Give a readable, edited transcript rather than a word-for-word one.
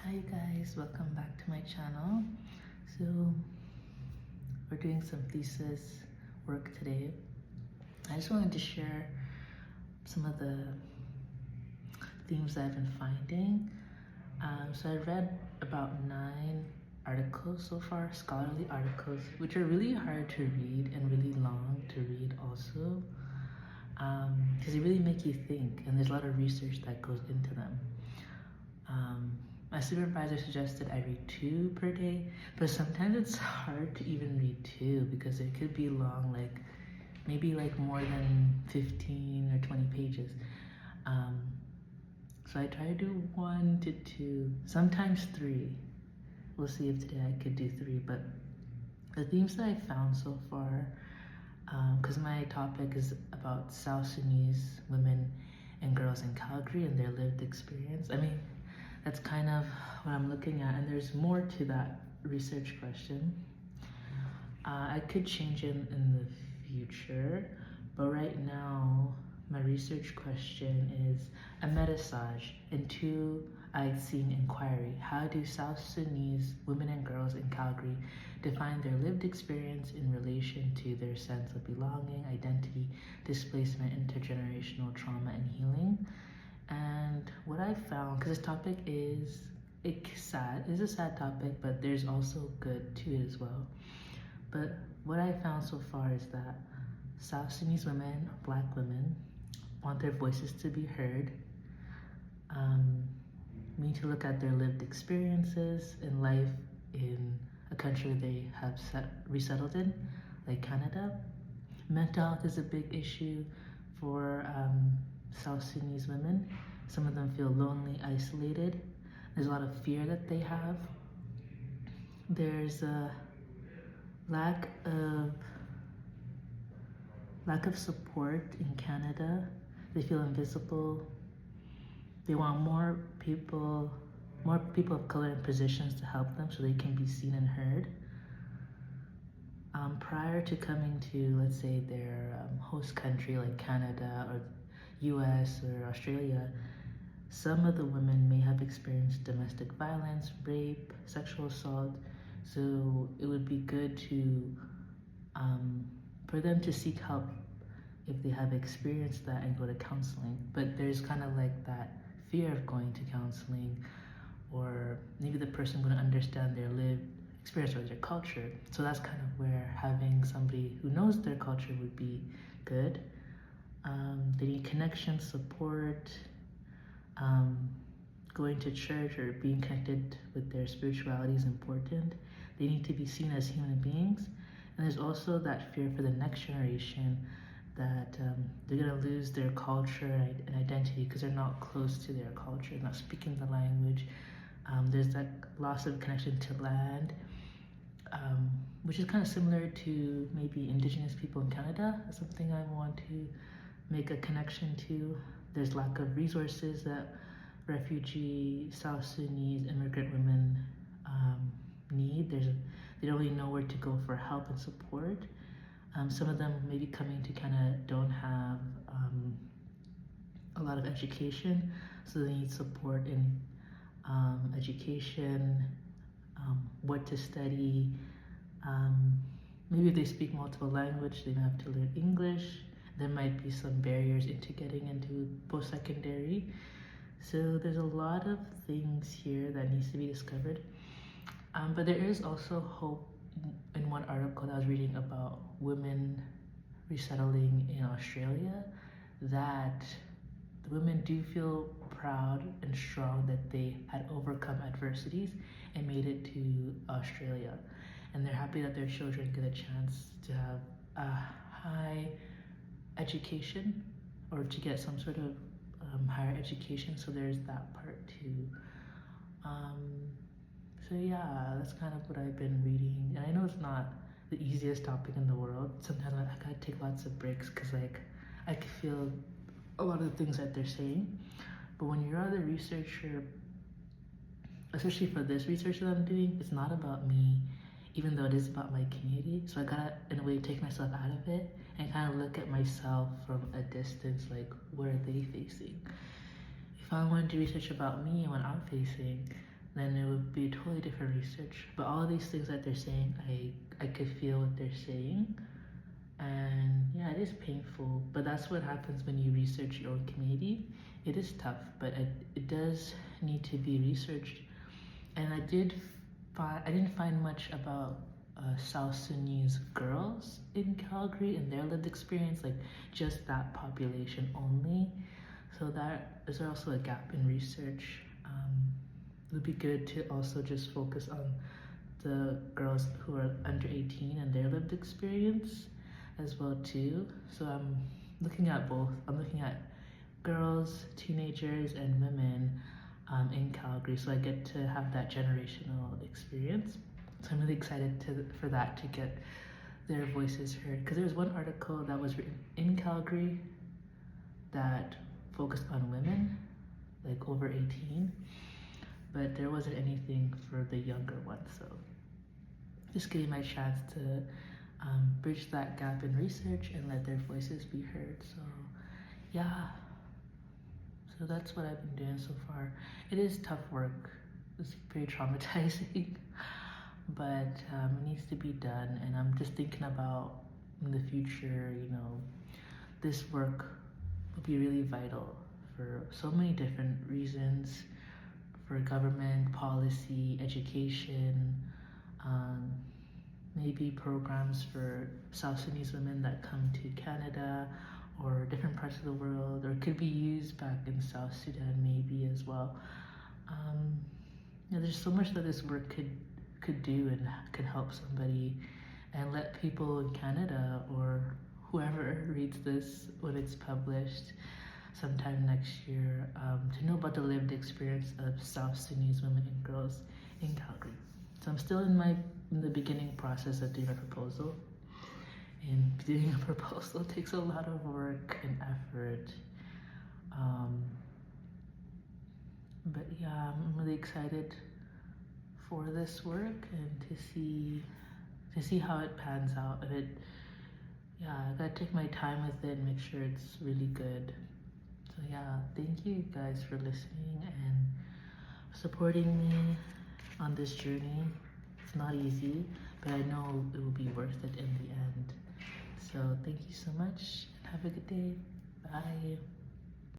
Hi guys, welcome back to my channel. So we're doing some thesis work today. I just wanted to share some of the themes I've been finding. So I read about 9 articles so far, scholarly articles, which are really hard to read and really long to read also, because they really make you think, and there's a lot of research that goes into them. My supervisor suggested I read 2 per day, but sometimes it's hard to even read 2 because it could be long, like maybe like more than 15 or 20 pages. So I try to do 1 to 2, sometimes 3. We'll see if today I could do 3, but the themes that I found so far, because my topic is about South Sudanese women and girls in Calgary and their lived experience. I mean, that's kind of what I'm looking at, and there's more to that research question. I could change it in the future, but right now my research question is a metasage and 2 I'd seen inquiry. How do South Sudanese women and girls in Calgary define their lived experience in relation to their sense of belonging, identity, displacement, intergenerational trauma, and healing? And what I found, because this topic is sad, it's a sad topic, but there's also good to it as well. But what I found so far is that South Sudanese women, Black women, want their voices to be heard. We need to look at their lived experiences in life in a country they have resettled in, like Canada. Mental health is a big issue for South Sudanese women. Some of them feel lonely, isolated. There's a lot of fear that they have. There's a lack of support in Canada. They feel invisible. They want more people of color in positions to help them so they can be seen and heard. Prior to coming to, let's say, their host country like Canada or US or Australia, some of the women may have experienced domestic violence, rape, sexual assault, so it would be good to for them to seek help if they have experienced that and go to counseling. But there's kind of like that fear of going to counseling, or maybe the person wouldn't understand their lived experience or their culture. So that's kind of where having somebody who knows their culture would be good. They need connection, support, going to church or being connected with their spirituality is important. They need to be seen as human beings. And there's also that fear for the next generation that they're gonna lose their culture and identity because they're not close to their culture, not speaking the language. There's that loss of connection to land, which is kind of similar to maybe Indigenous people in Canada. That's something I want to make a connection to. There's lack of resources that refugee South Sudanese immigrant women need. They don't really know where to go for help and support. Some of them maybe coming to Canada don't have a lot of education, so they need support in education, what to study. Maybe if they speak multiple languages, they have to learn English. There might be some barriers into getting into post-secondary. So there's a lot of things here that needs to be discovered. But there is also hope in one article that I was reading about women resettling in Australia, that the women do feel proud and strong that they had overcome adversities and made it to Australia. And they're happy that their children get a chance to have a high education or to get some sort of higher education. So there's that part too. So yeah, that's kind of what I've been reading. And I know it's not the easiest topic in the world. Sometimes I gotta take lots of breaks because like I can feel a lot of the things that they're saying. But when you're the researcher, especially for this research that I'm doing, it's not about me, even though it is about my community. So I gotta, in a way, take myself out of it and kind of look at myself from a distance, like, what are they facing? If I wanted to research about me and what I'm facing, then it would be totally different research. But all of these things that they're saying, I could feel what they're saying. And yeah, it is painful, but that's what happens when you research your own community. It is tough, but it does need to be researched. And I didn't find much about South Sudanese girls in Calgary and their lived experience, like just that population only. So that is also a gap in research. It would be good to also just focus on the girls who are under 18 and their lived experience as well too. So I'm looking at both. I'm looking at girls, teenagers, and women in Calgary, so I get to have that generational experience. So I'm really excited for that, to get their voices heard. Because there was one article that was written in Calgary that focused on women, like over 18, but there wasn't anything for the younger ones. So just getting my chance to bridge that gap in research and let their voices be heard. So yeah, so that's what I've been doing so far. It is tough work. It's very traumatizing, but it needs to be done. And I'm just thinking about in the future, this work will be really vital for so many different reasons, for government, policy, education, maybe programs for South Sudanese women that come to Canada or different parts of the world, or could be used back in South Sudan maybe as well. There's so much that this work could do and could help somebody, and let people in Canada or whoever reads this when it's published sometime next year to know about the lived experience of South Sudanese women and girls in Calgary. So I'm still in the beginning process of doing a proposal. And doing a proposal takes a lot of work and effort. But yeah, I'm really excited for this work and to see how it pans out. I gotta take my time with it and make sure it's really good. So yeah, thank you guys for listening and supporting me on this journey. It's not easy, but I know it will be worth it in the end. So thank you so much and have a good day. Bye.